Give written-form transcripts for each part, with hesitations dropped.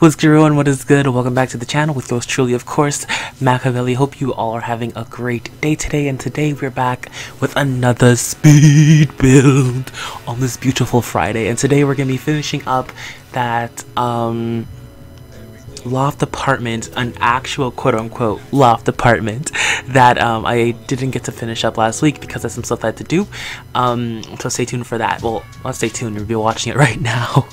What's good, everyone? What is good? Welcome back to the channel with yours truly, of course, Machiavelli. Hope you all are having a great day today, and today we're back with another speed build on this beautiful Friday. And today we're gonna be finishing up that loft apartment, an actual quote-unquote loft apartment that I didn't get to finish up last week because there's some stuff I had to do. So stay tuned for that. Well, not stay tuned, you'll be watching it right now.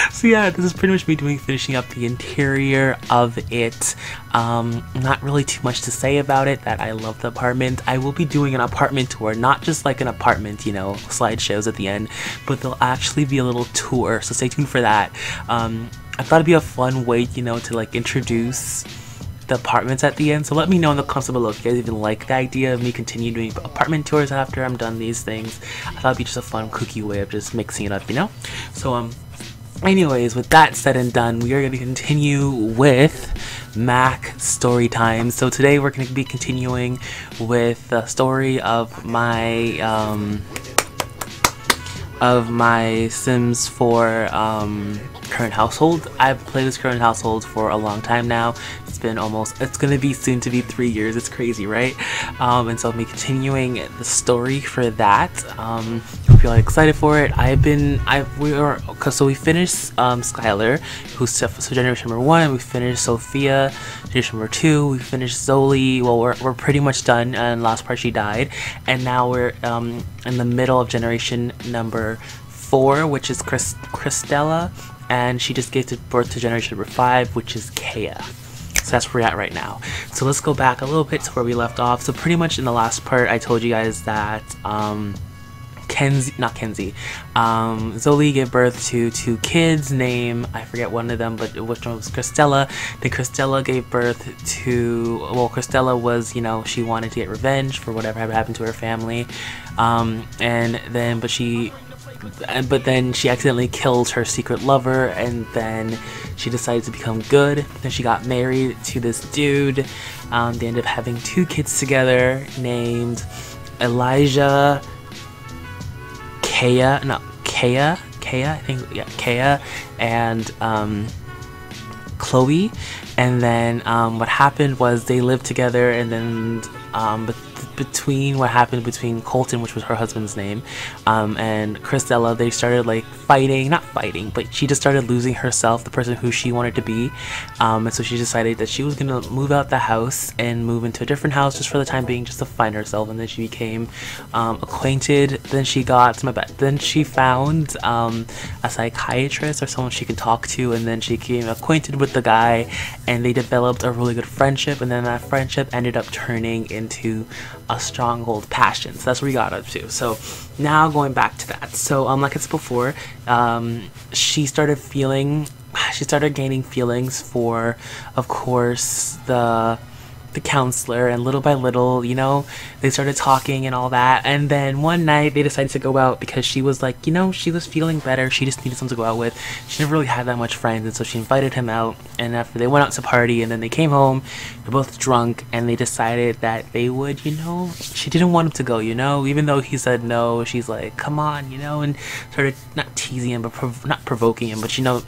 So yeah, this is pretty much me finishing up the interior of it. Not really too much to say about it, that I love the apartment. I will be doing an apartment tour, not just like an apartment, you know, slideshows at the end, but there'll actually be a little tour, so stay tuned for that. I thought it'd be a fun way, you know, to like introduce the apartments at the end. So let me know in the comments below if you guys even like the idea of me continuing doing apartment tours after I'm done these things. I thought it'd be just a fun kooky way of just mixing it up, you know? So anyways, with that said and done, we are going to continue with Mac story time. So today we're going to be continuing with the story of my Sims 4 current household. I've played this current household for a long time now. It's gonna be soon to be 3 years. It's crazy, right? And so I'll be continuing the story for that. Hope you're all excited for it. So we finished Skylar, who's generation number 1. We finished Sophia, generation number 2. We finished Zoli. Well, we're pretty much done, and last part she died, and now we're in the middle of generation number 4, which is Christella, and she just gave birth to generation number 5, which is Kea. So that's where we're at right now. So let's go back a little bit to where we left off. So pretty much in the last part, I told you guys that Zoli gave birth to 2 kids. I forget one of them, but which one was Christella. Then Christella gave birth to, well, Christella was, you know, she wanted to get revenge for whatever had happened to her family, but then she accidentally killed her secret lover, and then she decided to become good. Then she got married to this dude. They ended up having 2 kids together named Elijah, Kea, and Chloe. And then what happened was they lived together, and then between Colton, which was her husband's name, and Christella, they started like not fighting, but she just started losing herself, the person who she wanted to be, and so she decided that she was gonna move out the house and move into a different house just for the time being, just to find herself. And then she became acquainted. Then she found a psychiatrist or someone she could talk to, and then she became acquainted with the guy, and they developed a really good friendship, and then that friendship ended up turning into a stronghold passion. So that's what we got up to. So now going back to that, so like I said before, she started gaining feelings for, of course, the counselor, and little by little, you know, they started talking and all that. And then one night they decided to go out because she was like, you know, she was feeling better, she just needed someone to go out with. She never really had that much friends, and so she invited him out. And after they went out to party, and then they came home, they're both drunk, and they decided that they would, you know, she didn't want him to go, you know, even though he said no. She's like, come on, you know, and started not teasing him, but not provoking him, but, you know,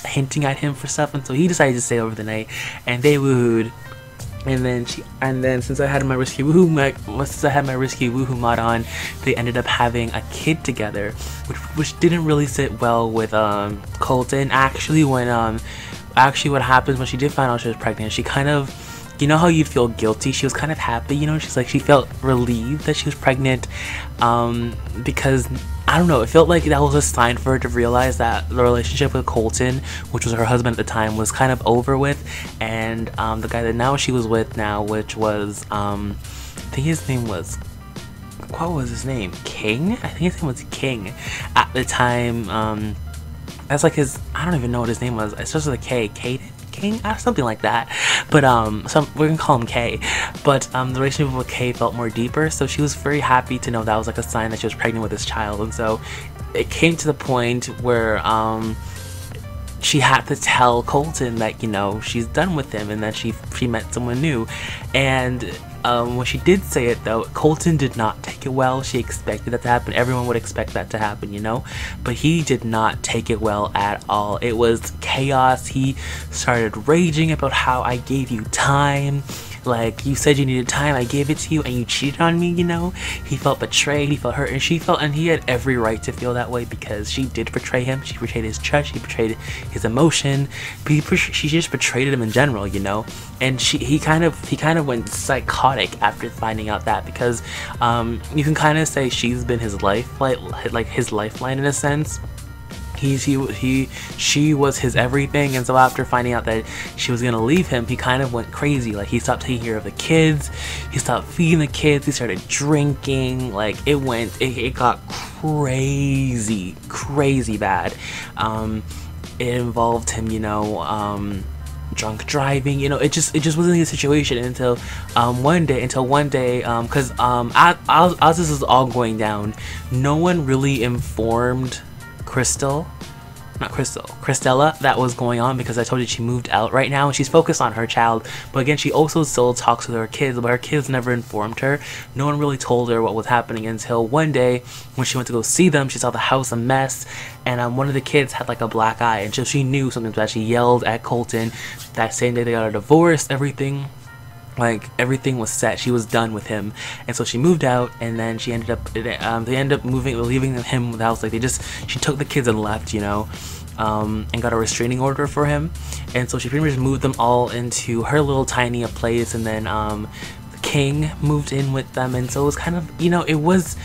hinting at him for stuff. And so he decided to stay over the night, and they wooed. And then since I had my risky woohoo mod on, they ended up having a kid together, which didn't really sit well with Colton. Actually, what happens when she did find out she was pregnant, she kind of, you know how you feel guilty? She was kind of happy, you know, she felt relieved that she was pregnant, because I don't know, it felt like that was a sign for her to realize that the relationship with Colton, which was her husband at the time, was kind of over with. And the guy that now she was with now, which was, I think his name was, what was his name? King? I think his name was King at the time. That's like his, I don't even know what his name was. It starts with a K. Caden? King? Something like that. But we're gonna call him K. But the relationship with K felt more deeper, so she was very happy to know that was like a sign that she was pregnant with this child. And so it came to the point where she had to tell Colton that, you know, she's done with him and that she met someone new. And when she did say it though, Colton did not take it well. She expected that to happen. Everyone would expect that to happen, you know, but he did not take it well at all. It was chaos. He started raging about how I gave you time. Like, you said you needed time, I gave it to you, and you cheated on me, you know? He felt betrayed, he felt hurt, and he had every right to feel that way because she did betray him. She betrayed his trust, she betrayed his emotion, she just betrayed him in general, you know? And he kind of went psychotic after finding out that, because you can kind of say she's been his lifeline, like his lifeline in a sense. She was his everything, and so after finding out that she was gonna leave him, he kind of went crazy. Like, he stopped taking care of the kids, he stopped feeding the kids, he started drinking. Like, it got crazy bad. It involved him, you know, drunk driving, you know. It just wasn't a good situation until one day, because as this is all going down, no one really informed Cristela that was going on, because I told you she moved out right now and she's focused on her child. But again, she also still talks with her kids, but her kids never informed her. No one really told her what was happening until one day when she went to go see them. She saw the house a mess, and one of the kids had like a black eye, and so she knew something was bad. She yelled at Colton. That same day they got a divorce. Everything was set. She was done with him, and so she moved out, and then she ended up leaving him with the house. Like, she took the kids and left, you know, and got a restraining order for him. And so she pretty much moved them all into her little tiny place, and then King moved in with them. And so it was kind of, you know, it was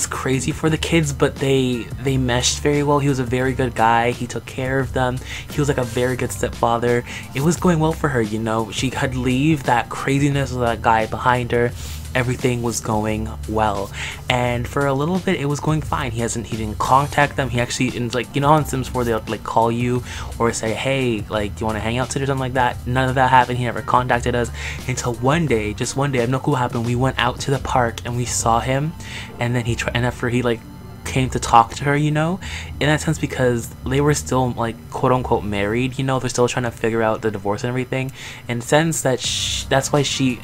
crazy for the kids, but they meshed very well. He was a very good guy. He took care of them. He was like a very good stepfather. It was going well for her, you know. She could leave that craziness of that guy behind her. Everything was going well, and for a little bit it was going fine. He didn't contact them. He actually, it's like, you know, on Sims 4 they'll like call you or say, hey, like, do you want to hang out today or something like that. None of that happened. He never contacted us until one day, just one day, I have no clue what happened. We went out to the park and we saw him, and then after he like came to talk to her, you know, in that sense, because they were still like quote unquote married, you know, they're still trying to figure out the divorce and everything, in the sense that that's why she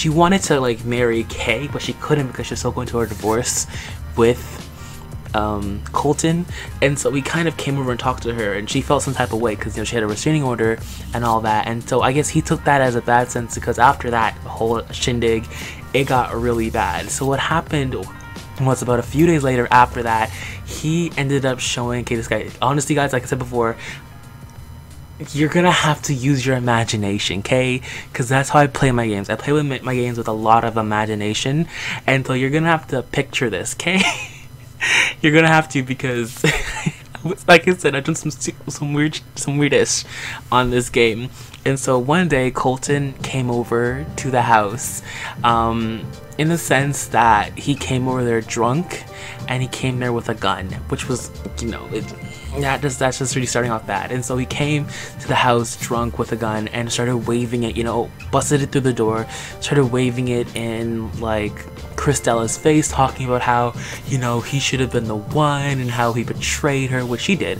wanted to like marry Kay, but she couldn't because she's still going to her divorce with Colton. And so we kind of came over and talked to her, and she felt some type of way because, you know, she had a restraining order and all that. And so I guess he took that as a bad sense, because after that whole shindig, it got really bad. So what happened was, about a few days later after that, he ended up showing, okay, this guy, honestly guys, like I said before, you're gonna have to use your imagination, okay? Because that's how I play my games. I play with my games with a lot of imagination, and so you're gonna have to picture this, okay? You're gonna have to, because like I said, I've done some weirdish on this game. And so one day Colton came over to the house, in the sense that he came over there drunk, and he came there with a gun, which was, you know, that's just really starting off bad. And so he came to the house drunk with a gun and started waving it, you know, busted it through the door, started waving it in like Cristela's face, talking about how, you know, he should have been the one, and how he betrayed her, which he did,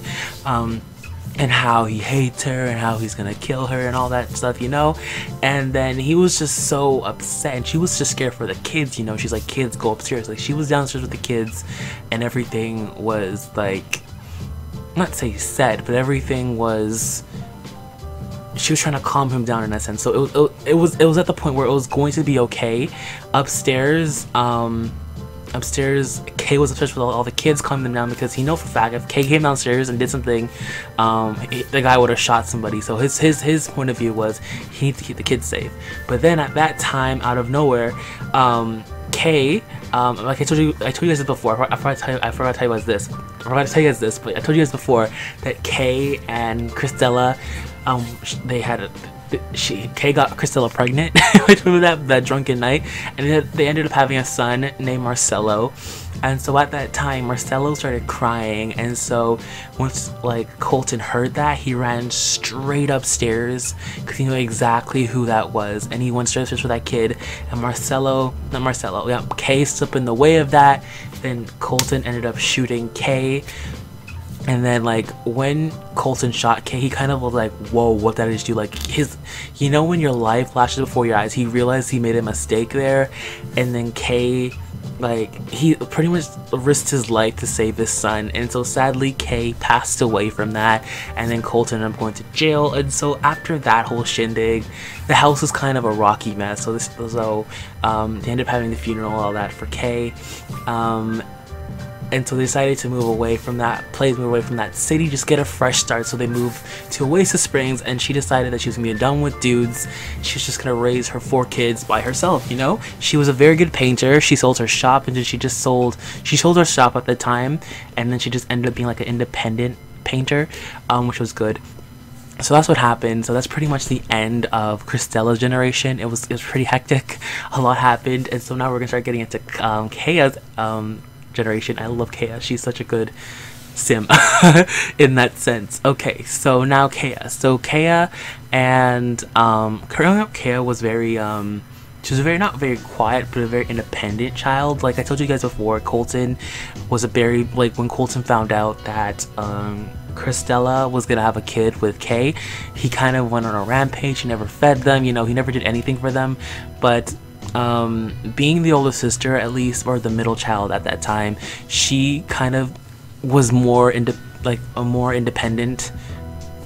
and how he hates her, and how he's gonna kill her, and all that stuff, you know. And then he was just so upset, and she was just scared for the kids, you know. She's like, kids, go upstairs. Like, she was downstairs with the kids, and everything was like, not say sad, but everything was, she was trying to calm him down in a sense. So it was at the point where it was going to be okay. Upstairs, Kay was upstairs with all the kids, calming them down, because he knows for a fact if Kay came downstairs and did something, the guy would have shot somebody. So his point of view was he needs to keep the kids safe. But then at that time, out of nowhere, Kay, like I told you guys this before. I forgot to tell you guys this. But I told you guys before that Kay and Cristela, Kay got Cristela pregnant with that drunken night, and they ended up having a son named Marcelo. And so at that time, Marcelo started crying, and so once like Colton heard that, he ran straight upstairs because he knew exactly who that was, and he went straight upstairs for that kid. And Kay stood up in the way of that. Then Colton ended up shooting Kay. And then like when Colton shot Kay, he kind of was like, whoa, what did I just do? Like his, you know, when your life flashes before your eyes, he realized he made a mistake there. And then Kay, like, he pretty much risked his life to save his son. And so sadly Kay passed away from that, and then Colton ended up going to jail. And so after that whole shindig, the house was kind of a rocky mess. So they ended up having the funeral and all that for Kay. And so they decided to move away from that place, move away from that city, just get a fresh start. So they moved to Oasis Springs, and she decided that she was gonna be done with dudes. She was just gonna raise her 4 kids by herself, you know? She was a very good painter. She sold her shop, and then she sold her shop at the time, and then she just ended up being like an independent painter, which was good. So that's what happened. So that's pretty much the end of Kristella's generation. It was pretty hectic. A lot happened, and so now we're gonna start getting into Kaya's generation. I love Kaya. She's such a good sim in that sense. Okay, so now Kaya. So Kaya and growing up, Kaya was very she was not very quiet, but a very independent child. Like I told you guys before, Colton was a very, like, when Colton found out that Kristella was gonna have a kid with Kay, he kind of went on a rampage. He never fed them, you know, he never did anything for them. But being the older sister, at least, or the middle child at that time, she kind of was more a more independent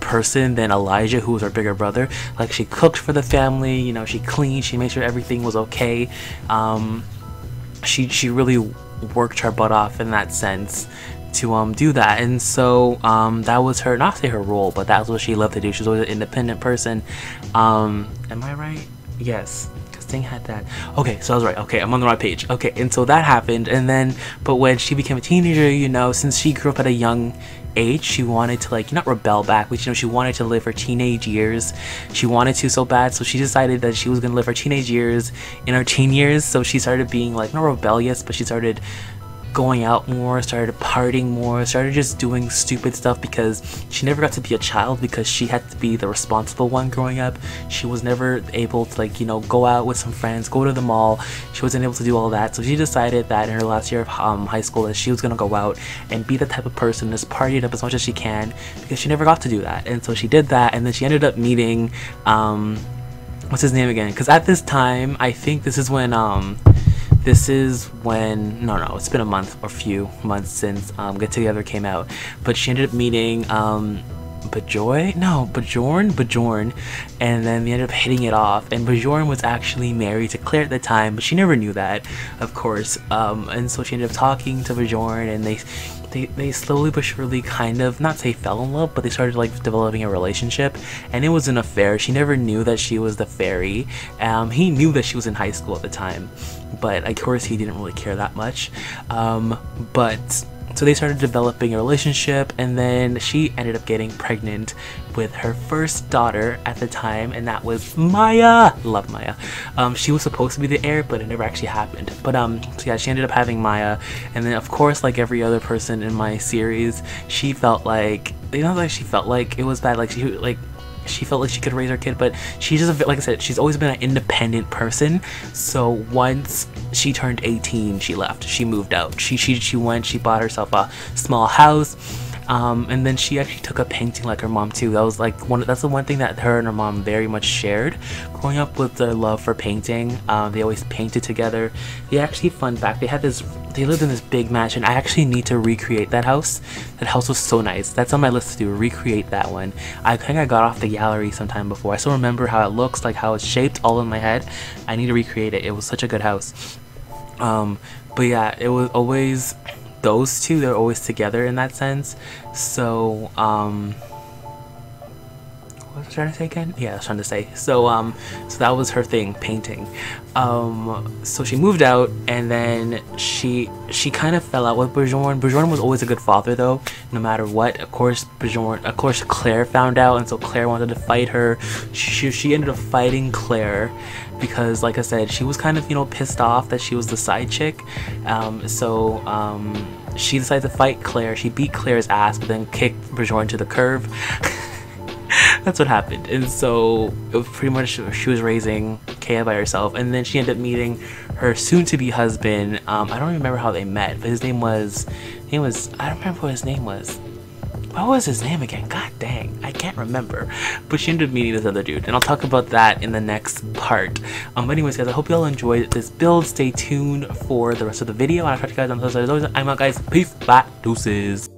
person than Elijah, who was her bigger brother. Like, she cooked for the family, you know, she cleaned, she made sure everything was okay. She really worked her butt off in that sense to do that. And so that was her, not say her role, but that's what she loved to do. She was always an independent person. Am I right? Yes, had that. Okay, so I was right. Okay, I'm on the right page. Okay, and so that happened, and then, but when she became a teenager, you know, since she grew up at a young age, she wanted to, like, not rebel back, but, you know, she wanted to live her teenage years. She wanted to so bad, so she decided that she was gonna live her teenage years in her teen years. So she started being, like, not rebellious, but she started going out more, started partying more, started just doing stupid stuff, because she never got to be a child, because she had to be the responsible one growing up. She was never able to, like, you know, go out with some friends, go to the mall. She wasn't able to do all that. So she decided that in her last year of high school that she was gonna go out and be the type of person that's partied up as much as she can, because she never got to do that. And so she did that, and then she ended up meeting what's his name again, because at this time, I think this is when no, it's been a month or few months since Get Together came out, but she ended up meeting Bjorn, and then they ended up hitting it off. And Bjorn was actually married to Claire at the time, but she never knew that, of course. And so she ended up talking to Bjorn, and they slowly but surely kind of, not say fell in love, but they started, like, developing a relationship, and it was an affair. She never knew that she was the fairy. He knew that she was in high school at the time, but of course he didn't really care that much. But so they started developing a relationship, and then she ended up getting pregnant with her first daughter at the time, and that was Maya. Love Maya. She was supposed to be the heir, but it never actually happened. But so yeah, she ended up having Maya, and then of course, like every other person in my series, she felt like, you know, like she felt like it was bad. Like she felt like she could raise her kid, but she just, like I said, she's always been an independent person. So once she turned 18, she left. She moved out. She went, she bought herself a small house, and then she actually took up painting like her mom too. That was like that's the one thing that her and her mom very much shared growing up, with their love for painting. They always painted together. They actually, fun fact, they lived in this big mansion. I actually need to recreate that house. That house was so nice. That's on my list to do, recreate that one. I think I got off the gallery sometime before. I still remember how it looks, like how it's shaped all in my head. I need to recreate it. It was such a good house. But yeah, it was always those two. They're always together in that sense. So what was I trying to say again? Yeah, I was trying to say. So so that was her thing, painting. So she moved out, and then she kind of fell out with Bjorn. Bjorn was always a good father, though, no matter what. Of course, Claire found out, and so Claire wanted to fight her. She ended up fighting Claire, because, like I said, she was kind of, you know, pissed off that she was the side chick. She decided to fight Claire. She beat Claire's ass, but then kicked Bjorn to the curb. That's what happened. And so it was pretty much, she was raising Kaya by herself, and then she ended up meeting her soon-to-be husband. I don't remember how they met, but his name was I don't remember what his name was. what was his name again? God dang, I can't remember. But she ended up meeting this other dude, and I'll talk about that in the next part. But anyways, guys, I hope you all enjoyed this build. Stay tuned for the rest of the video, and I'll catch you guys on the other side. As always, I'm out, guys. Peace, bye, deuces.